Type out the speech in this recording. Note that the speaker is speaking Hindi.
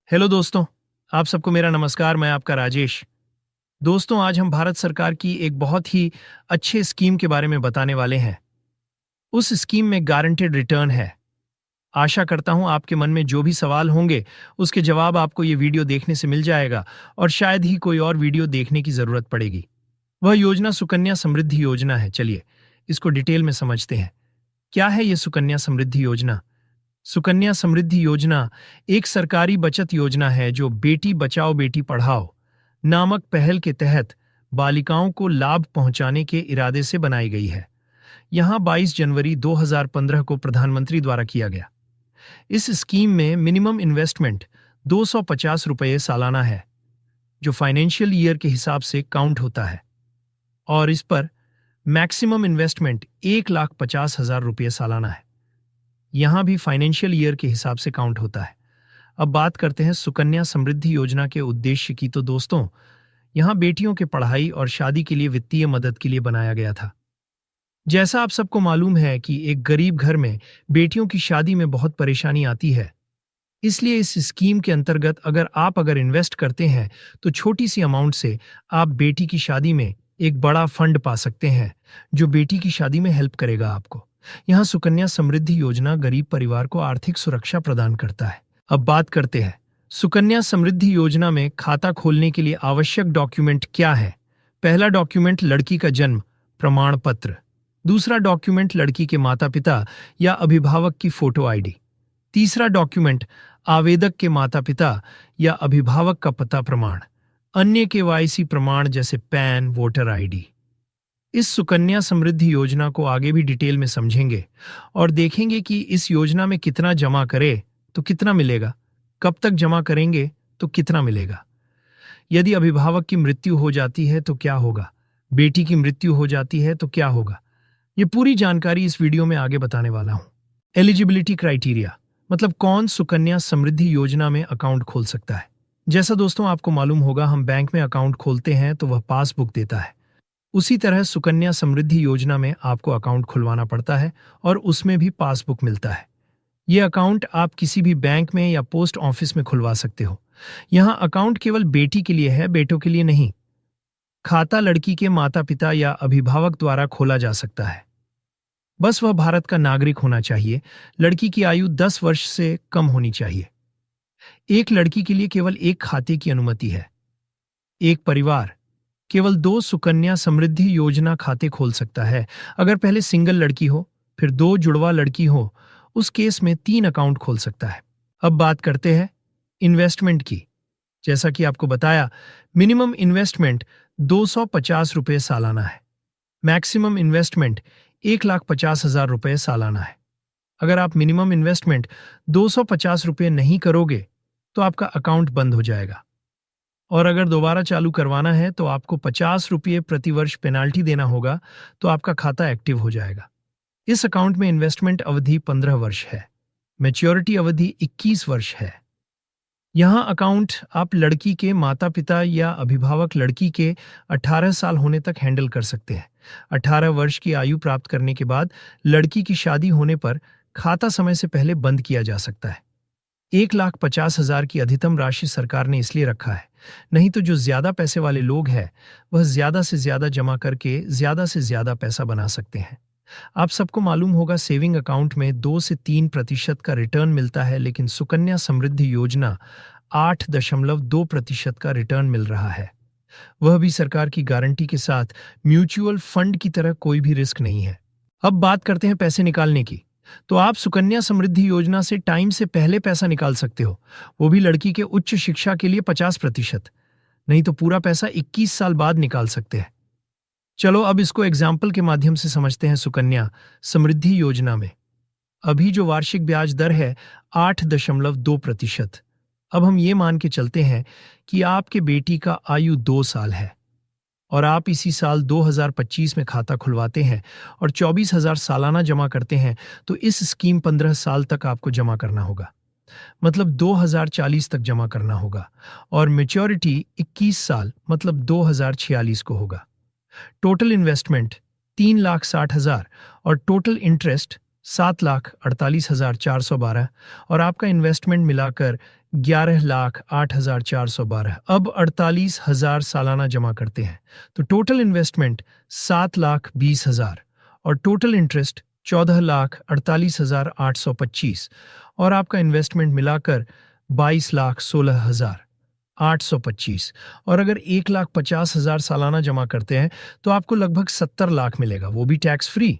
हेलो दोस्तों। आप सबको मेरा नमस्कार। मैं आपका राजेश। दोस्तों, आज हम भारत सरकार की एक बहुत ही अच्छे स्कीम के बारे में बताने वाले हैं। उस स्कीम में गारंटेड रिटर्न है। आशा करता हूं आपके मन में जो भी सवाल होंगे उसके जवाब आपको ये वीडियो देखने से मिल जाएगा और शायद ही कोई और वीडियो देखने की जरूरत पड़ेगी। वह योजना सुकन्या समृद्धि योजना है। चलिए इसको डिटेल में समझते हैं। क्या है ये सुकन्या समृद्धि योजना? सुकन्या समृद्धि योजना एक सरकारी बचत योजना है जो बेटी बचाओ बेटी पढ़ाओ नामक पहल के तहत बालिकाओं को लाभ पहुंचाने के इरादे से बनाई गई है। यहां 22 जनवरी 2015 को प्रधानमंत्री द्वारा किया गया। इस स्कीम में मिनिमम इन्वेस्टमेंट 250 रुपये सालाना है, जो फाइनेंशियल ईयर के हिसाब से काउंट होता है, और इस पर मैक्सिमम इन्वेस्टमेंट 1,50,000 रुपये सालाना है। यहां भी फाइनेंशियल ईयर के हिसाब से काउंट होता है। अब बात करते हैं सुकन्या समृद्धि योजना के उद्देश्य की। तो दोस्तों, यहां बेटियों के पढ़ाई और शादी के लिए वित्तीय मदद के लिए बनाया गया था। जैसा आप सबको मालूम है कि एक गरीब घर में बेटियों की शादी में बहुत परेशानी आती है। इसलिए इस स्कीम के अंतर्गत अगर इन्वेस्ट करते हैं तो छोटी सी अमाउंट से आप बेटी की शादी में एक बड़ा फंड पा सकते हैं, जो बेटी की शादी में हेल्प करेगा आपको। यहाँ सुकन्या समृद्धि योजना गरीब परिवार को आर्थिक सुरक्षा प्रदान करता है। अब बात करते हैं सुकन्या समृद्धि योजना में खाता खोलने के लिए आवश्यक डॉक्यूमेंट क्या है। पहला डॉक्यूमेंट लड़की का जन्म प्रमाण पत्र। दूसरा डॉक्यूमेंट लड़की के माता पिता या अभिभावक की फोटो आईडी। तीसरा डॉक्यूमेंट आवेदक के माता पिता या अभिभावक का पता प्रमाण। अन्य केवाईसी प्रमाण जैसे पैन, वोटर आईडी। इस सुकन्या समृद्धि योजना को आगे भी डिटेल में समझेंगे और देखेंगे कि इस योजना में कितना जमा करें तो कितना मिलेगा, कब तक जमा करेंगे तो कितना मिलेगा, यदि अभिभावक की मृत्यु हो जाती है तो क्या होगा, बेटी की मृत्यु हो जाती है तो क्या होगा। ये पूरी जानकारी इस वीडियो में आगे बताने वाला हूं। एलिजिबिलिटी क्राइटेरिया मतलब कौन सुकन्या समृद्धि योजना में अकाउंट खोल सकता है। जैसा दोस्तों आपको मालूम होगा, हम बैंक में अकाउंट खोलते हैं तो वह पासबुक देता है। उसी तरह सुकन्या समृद्धि योजना में आपको अकाउंट खुलवाना पड़ता है और उसमें भी पासबुक मिलता है। ये अकाउंट आप किसी भी बैंक में या पोस्ट ऑफिस में खुलवा सकते हो। यहाँ अकाउंट केवल बेटी के लिए है, बेटों के लिए नहीं। खाता लड़की के माता पिता या अभिभावक द्वारा खोला जा सकता है। बस वह भारत का नागरिक होना चाहिए। लड़की की आयु 10 वर्ष से कम होनी चाहिए। एक लड़की के लिए केवल एक खाते की अनुमति है। एक परिवार केवल 2 सुकन्या समृद्धि योजना खाते खोल सकता है। अगर पहले सिंगल लड़की हो फिर 2 जुड़वा लड़की हो, उस केस में 3 अकाउंट खोल सकता है। अब बात करते हैं इन्वेस्टमेंट की। जैसा कि आपको बताया, मिनिमम इन्वेस्टमेंट 250 रुपये सालाना है। मैक्सिमम इन्वेस्टमेंट 1,50,000 रुपये सालाना है। अगर आप मिनिमम इन्वेस्टमेंट 250 रुपये नहीं करोगे तो आपका अकाउंट बंद हो जाएगा, और अगर दोबारा चालू करवाना है तो आपको 50 रुपये प्रति वर्ष पेनाल्टी देना होगा, तो आपका खाता एक्टिव हो जाएगा। इस अकाउंट में इन्वेस्टमेंट अवधि 15 वर्ष है। मैच्योरिटी अवधि 21 वर्ष है। यहाँ अकाउंट आप लड़की के माता पिता या अभिभावक लड़की के 18 साल होने तक हैंडल कर सकते हैं। 18 वर्ष की आयु प्राप्त करने के बाद लड़की की शादी होने पर खाता समय से पहले बंद किया जा सकता है। 1,50,000 की अधिकतम राशि सरकार ने इसलिए रखा है, नहीं तो जो ज्यादा पैसे वाले लोग हैं वह ज्यादा से ज्यादा जमा करके ज्यादा से ज्यादा पैसा बना सकते हैं। आप सबको मालूम होगा, सेविंग अकाउंट में 2 से 3% का रिटर्न मिलता है, लेकिन सुकन्या समृद्धि योजना 8.2% का रिटर्न मिल रहा है। वह भी सरकार की गारंटी के साथ। म्यूचुअल फंड की तरह कोई भी रिस्क नहीं है। अब बात करते हैं पैसे निकालने की। तो आप सुकन्या समृद्धि योजना से टाइम से पहले पैसा निकाल सकते हो, वो भी लड़की के उच्च शिक्षा के लिए 50%। नहीं तो पूरा पैसा 21 साल बाद निकाल सकते हैं। चलो अब इसको एग्जाम्पल के माध्यम से समझते हैं। सुकन्या समृद्धि योजना में अभी जो वार्षिक ब्याज दर है 8.2%। अब हम ये मान के चलते हैं कि आपके बेटी का आयु 2 साल है और आप इसी साल 2025 में खाता खुलवाते हैं और 24,000 सालाना जमा करते हैं, तो इस स्कीम 15 साल तक आपको जमा करना होगा, मतलब 2040 तक जमा करना होगा, और मैच्योरिटी 21 साल मतलब 2046 को होगा। टोटल इन्वेस्टमेंट 3,60,000 और टोटल इंटरेस्ट 7,48,412, और आपका इन्वेस्टमेंट मिलाकर 11,08,412। अब 48,000 सालाना जमा करते हैं तो टोटल इन्वेस्टमेंट 7,20,000 और टोटल इंटरेस्ट 14,48,825 और आपका इन्वेस्टमेंट मिलाकर 22,16,825। और अगर 1,50,000 सालाना जमा करते हैं तो आपको लगभग 70 लाख मिलेगा, वो भी टैक्स फ्री।